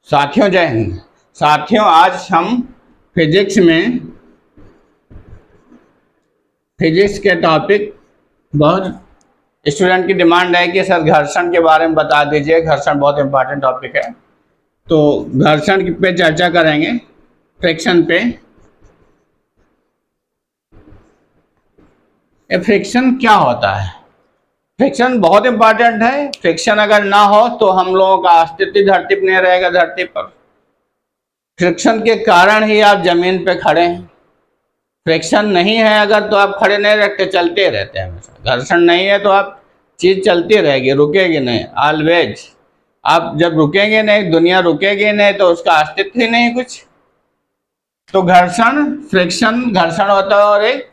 साथियों जय हिंद। साथियों आज हम फिजिक्स के टॉपिक, बहुत स्टूडेंट की डिमांड है कि सर घर्षण के बारे में बता दीजिए, घर्षण बहुत इंपॉर्टेंट टॉपिक है। तो घर्षण पे चर्चा करेंगे, फ्रिक्शन पे। फ्रिक्शन क्या होता है? फ्रिक्शन बहुत इंपॉर्टेंट है। फ्रिक्शन अगर ना हो तो हम लोगों का अस्तित्व धरती पर नहीं रहेगा। धरती पर फ्रिक्शन के कारण ही आप जमीन पे खड़े हैं। फ्रिक्शन नहीं है अगर तो आप खड़े नहीं रहते, चलते रहते हैं हमेशा। घर्षण नहीं है तो आप चीज चलती रहेगी, रुकेगी नहीं। ऑलवेज आप जब रुकेंगे नहीं, दुनिया रुकेगी नहीं, तो उसका अस्तित्व ही नहीं कुछ। तो घर्षण, फ्रिक्शन घर्षण होता है और एक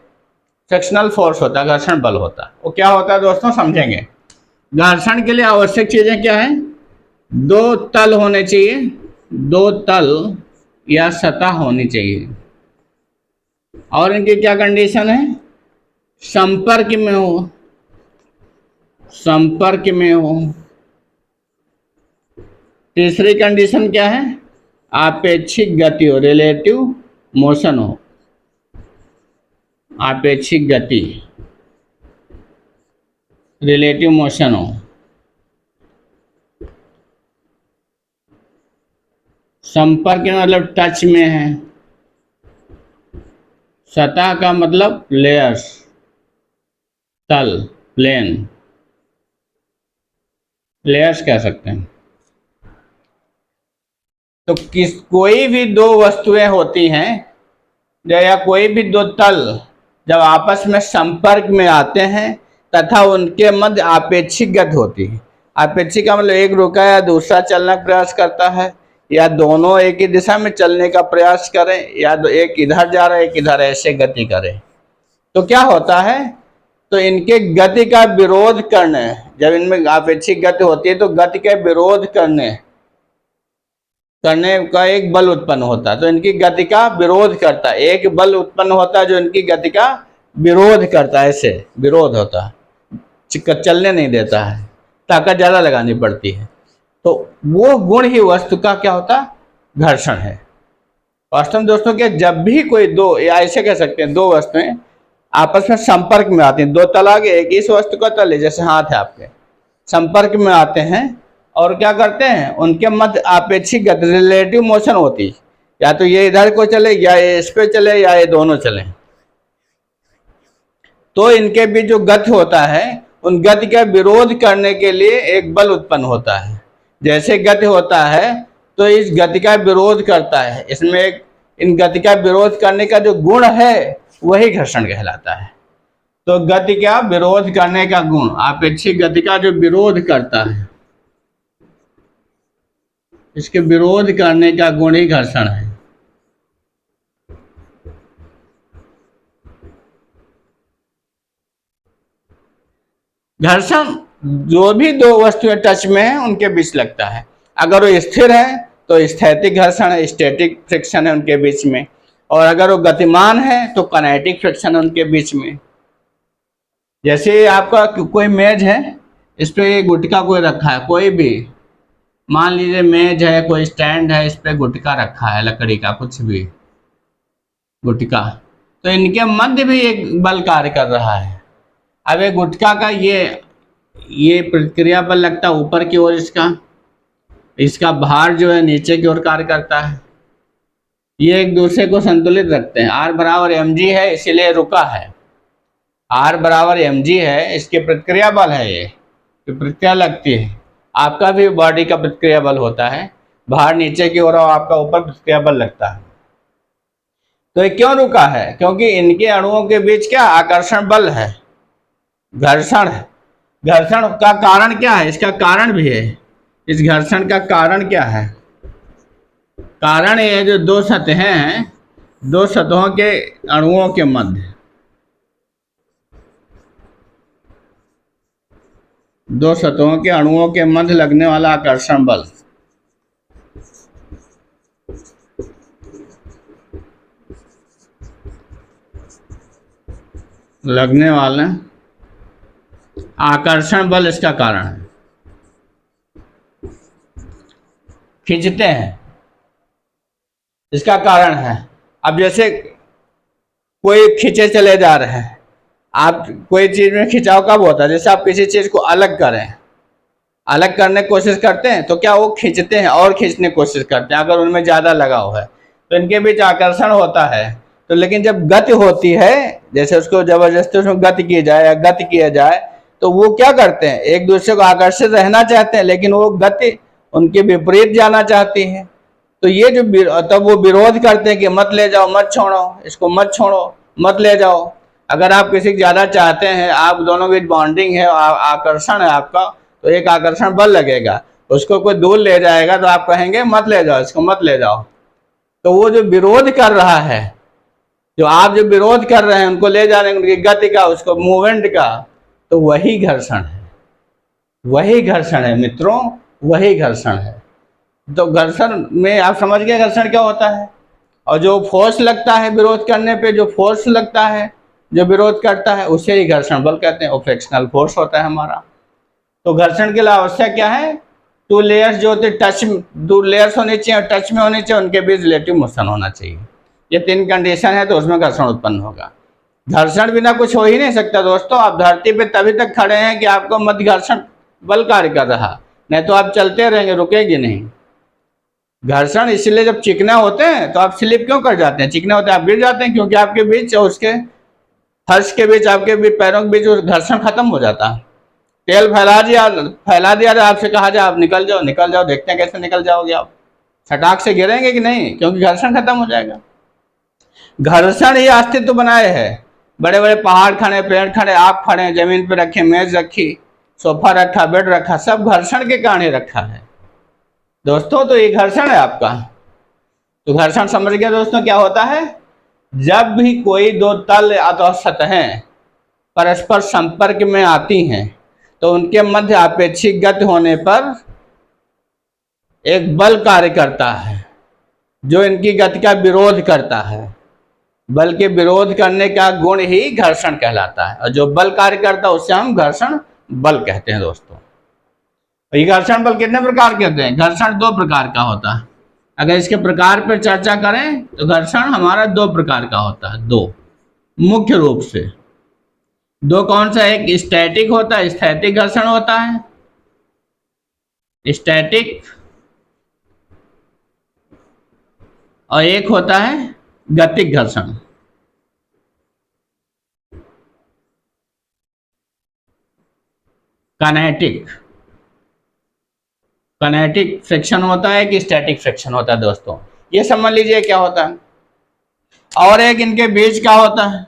फ्रिक्शनल फोर्स होता है, घर्षण बल होता है। वो क्या होता है दोस्तों, समझेंगे। घर्षण के लिए आवश्यक चीजें क्या है? दो तल होने चाहिए, दो तल या सतह होनी चाहिए। और इनकी क्या कंडीशन है? संपर्क में हो, संपर्क में हो। तीसरी कंडीशन क्या है? आपेक्षिक गति हो, रिलेटिव मोशन हो। आपेक्षिक गति, रिलेटिव मोशन हो। संपर्क का मतलब टच में है। सतह का मतलब लेयर्स, तल, प्लेन, लेयर्स कह सकते हैं। तो कोई भी दो वस्तुएं होती हैं या कोई भी दो तल जब आपस में संपर्क में आते हैं तथा उनके मध्य आपेक्षिक गति होती है। आपेक्षिक का मतलब एक रुका या दूसरा चलने का प्रयास करता है, या दोनों एक ही दिशा में चलने का प्रयास करें, या एक इधर जा रहा है एक इधर, ऐसे गति करें। तो क्या होता है? तो इनके गति का विरोध करने, जब इनमें आपेक्षिक गति होती है तो गति के विरोध करने का एक बल उत्पन्न होता है। तो इनकी गति का विरोध करता है, एक बल उत्पन्न होता है जो इनकी गति का विरोध करता है। ऐसे विरोध होता है, चलने नहीं देता है, ताकत ज्यादा लगानी पड़ती है। तो वो गुण ही वस्तु का क्या होता है? घर्षण है। वास्तव में दोस्तों के जब भी कोई दो, या ऐसे कह सकते हैं, दो वस्तुएं आपस में संपर्क में आती हैं, दो तल आगे, एक इस वस्तु का तल है, जैसे हाथ है आपके, संपर्क में आते हैं और क्या करते हैं? उनके मध्य आपेक्षिक गति, रिलेटिव मोशन होती है। या तो ये इधर को चले, या ये इस पे चले, या ये दोनों चले। तो इनके बीच जो गति होता है, उन गति का विरोध करने के लिए एक बल उत्पन्न होता है। जैसे गति होता है तो इस गति का विरोध करता है। इसमें एक, इन गति का विरोध करने का जो गुण है वही घर्षण कहलाता है। तो गति का विरोध करने का गुण, आपेक्षिक गति का जो विरोध करता है, इसके विरोध करने का गुण ही घर्षण है। घर्षण जो भी दो वस्तुएं टच में है उनके बीच लगता है। अगर वो स्थिर है तो स्थैतिक घर्षण है, स्टैटिक फ्रिक्शन है उनके बीच में। और अगर वो गतिमान है तो काइनेटिक फ्रिक्शन है उनके बीच में। जैसे आपका कोई मेज है, इस पे गुटका कोई रखा है, कोई भी मान लीजिए मेज है, कोई स्टैंड है, इस पे गुटका रखा है, लकड़ी का कुछ भी गुटका, तो इनके मध्य भी एक बल कार्य कर रहा है। अब ये गुटका का ये प्रतिक्रिया बल लगता है ऊपर की ओर, इसका भार जो है नीचे की ओर कार्य करता है। ये एक दूसरे को संतुलित रखते हैं। R बराबर mg है, इसीलिए रुका है। R बराबर mg है, इसके प्रतिक्रिया बल है, ये प्रतिक्रिया लगती है। आपका भी बॉडी का प्रतिक्रिया बल होता है, भार नीचे की ओर और आपका ऊपर प्रतिक्रिया बल लगता है। तो ये क्यों रुका है? क्योंकि इनके अणुओं के बीच क्या आकर्षण बल है, घर्षण है। घर्षण का कारण क्या है? इसका कारण भी है। इस घर्षण का कारण क्या है? कारण ये जो दो सतहें हैं, दो सतहों के अणुओं के मध्य, दो सतहों के अणुओं के मध्य लगने वाला आकर्षण बल, लगने वाला आकर्षण बल इसका कारण है। खींचते हैं, इसका कारण है, अब जैसे कोई खींचे चले जा रहे हैं, आप कोई चीज में खिंचाव कब होता है, जैसे आप किसी चीज को अलग करें, अलग करने की कोशिश करते हैं तो क्या वो खींचते हैं और खींचने की कोशिश करते हैं, अगर उनमें ज़्यादा लगाव है तो इनके बीच आकर्षण होता है। तो लेकिन जब गति होती है, जैसे उसको जबरदस्ती उसमें गति की जाए या गति किया जाए, तो वो क्या करते हैं, एक दूसरे को आकर्षित रहना चाहते हैं, लेकिन वो गति उनके विपरीत जाना चाहती है। तो ये जो तब वो विरोध करते हैं कि मत ले जाओ, मत छोड़ो, इसको मत छोड़ो, मत ले जाओ। अगर आप किसी को ज़्यादा चाहते हैं, आप दोनों के बीच बॉन्डिंग है, आकर्षण है आपका, तो एक आकर्षण बल लगेगा, उसको कोई दूर ले जाएगा तो आप कहेंगे मत ले जाओ, इसको मत ले जाओ। तो वो जो विरोध कर रहा है, जो आप जो विरोध कर रहे हैं उनको ले जाने उनकी गति का, उसको मूवमेंट का, तो वही घर्षण है, वही घर्षण है मित्रों, वही घर्षण है। तो घर्षण में आप समझ गए घर्षण क्या होता है। और जो फोर्स लगता है विरोध करने पे, जो फोर्स लगता है जो विरोध करता है, उसे ही घर्षण बल कहते हैं, वो फ्रिक्शनल फोर्स होता है हमारा। तो घर्षण के लिए आवश्यक क्या है, टू लेयर्स जो होते टच, दो लेयर्स होनी चाहिए और टच में होनी चाहिए, उनके बीच रिलेटिव मोशन होना चाहिए। ये तीन कंडीशन है तो उसमें घर्षण उत्पन्न होगा। घर्षण बिना कुछ हो ही नहीं सकता दोस्तों। आप धरती पे तभी तक खड़े हैं कि आपको मध्य घर्षण बल कार्य कर रहा, नहीं तो आप चलते रहेंगे, रुकेगी नहीं। घर्षण इसलिए जब चिकने होते हैं तो आप स्लिप क्यों कर जाते हैं, चिकने होते हैं आप गिर जाते हैं, क्योंकि आपके बीच और उसके फर्श के बीच, आपके बीच पैरों के बीच घर्षण खत्म हो जाता है। तेल फैला दिया आपसे कहा जाए आप निकल जाओ, निकल जाओ, देखते हैं कैसे निकल जाओगे आप, सटाक से गिरेंगे कि नहीं, क्योंकि घर्षण खत्म हो जाएगा। घर्षण ही अस्तित्व बनाए है। बड़े बड़े पहाड़ खड़े, पेड़ खड़े, आप खड़े, जमीन पे रखे, मेज रखी, सोफा रखा, बेड रखा, सब घर्षण के कारण रखा है दोस्तों। तो ये घर्षण है आपका। तो घर्षण समझ गया दोस्तों क्या होता है, जब भी कोई दो तल अथवा सतहें परस्पर संपर्क में आती हैं तो उनके मध्य आपेक्षिक गति होने पर एक बल कार्य करता है जो इनकी गति का विरोध करता है। बल के विरोध करने का गुण ही घर्षण कहलाता है, और जो बल कार्य करता है उससे हम घर्षण बल कहते हैं दोस्तों। ये घर्षण बल कितने प्रकार के होते हैं, घर्षण दो प्रकार का होता है। अगर इसके प्रकार पर चर्चा करें तो घर्षण हमारा दो प्रकार का होता है, दो मुख्य रूप से। दो कौन सा, एक स्टैटिक होता है, स्थैतिक घर्षण होता है, स्टैटिक, और एक होता है गतिक घर्षण। काइनेटिक, काइनेटिक फ्रिक्शन होता है कि स्टैटिक फ्रिक्शन होता है दोस्तों, ये समझ लीजिए क्या होता है। और एक इनके बीच क्या होता है,